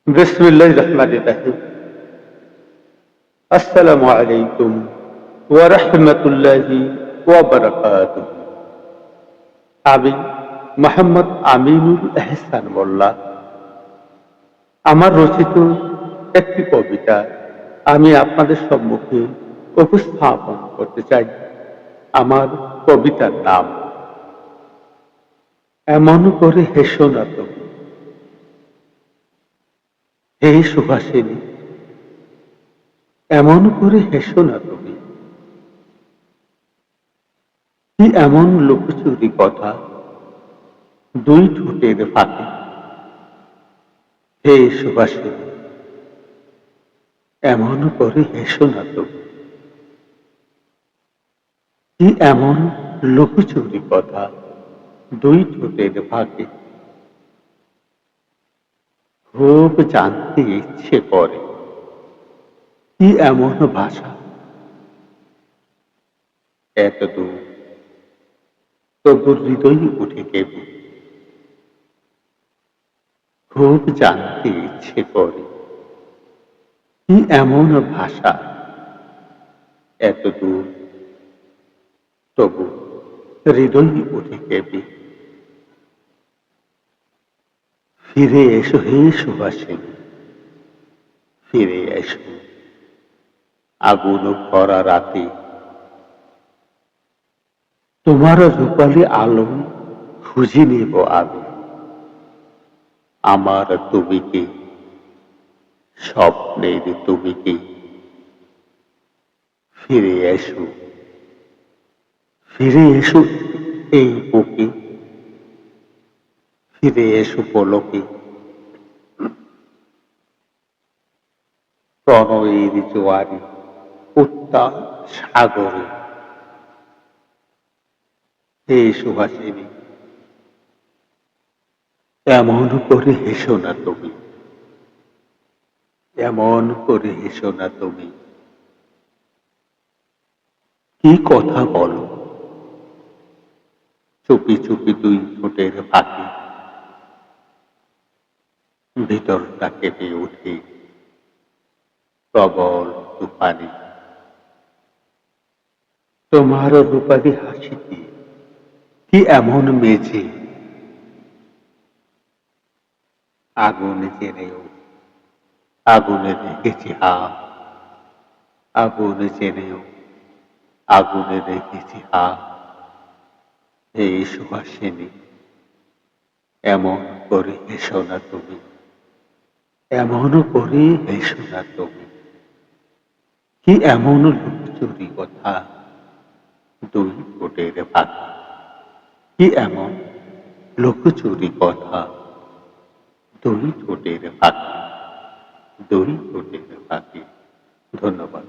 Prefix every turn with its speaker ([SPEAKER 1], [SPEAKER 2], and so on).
[SPEAKER 1] বিসমিল্লাহির রহমানির রহিম। আসসালামু আলাইকুম ওয়া রাহমাতুল্লাহি ওয়া বারাকাতুহু। আমি মোহাম্মদ আমিনুল এহসান মোল্লা। আমার রচিত একটি কবিতা আমি আপনাদের সম্মুখে উপস্থাপন করতে চাই। আমার কবিতার নাম এমন করে হেসো না তুমি। হে সুভাষিনী, এমন করে হেসো না তুমি। কি এমন লুকোচুরি কথা দুই ঠোঁটের ফাঁকে। হে সুভাষিনী, এমন করে হেসো না তুমি। কি এমন লুকোচুরি কথা দুই ঠোঁটের ফাঁকে। খুব জানতে ইচ্ছে করে কি এমন ভাষা এত দূর, তবু হৃদয় উঠে কেঁপে। খুব জানতে ইচ্ছে করে কি এমন ভাষা এত দূর, তবু হৃদয় উঠে কেঁপে। ফিরে এসো হে সুভাষিনী, ফিরে এসো আগুন ভরা রাতে। তোমার রূপালী আলো খুঁজে নেব আমি। আমার তুমি কে, স্বপ্নের তুমি কে। ফিরে এসো, ফিরে এসো এই বুকে। ফিরে এসো পলকে। প্রণয়ের জোয়ারে উত্তাল সাগরে। হে সুভাষিনী, এমন করে হেসো না তুমি। এমন করে হেসো না তুমি। কি কথা বলো চুপি চুপি দুই ঠোঁটের ফাঁকে। ভিতরটা কেঁপে ওঠে প্রবল তুফানে। তোমার রূপালী হাসিতে কি এমন মেঝে। আগুন জেনেও আগুনে রেখেছি হাত। আগুন জেনেও আগুনে রেখেছি হাত। হে সুভাষিনী, এমন করে হেসো না তুমি। এমন করে হেসো না তুমি। কি এমন লুকোচুরি কথা দুই ঠোঁটের ফাঁকে। কি এমন লুকোচুরি কথা দুই ঠোঁটের ফাঁকে। দুই ঠোঁটের ফাঁকে। ধন্যবাদ।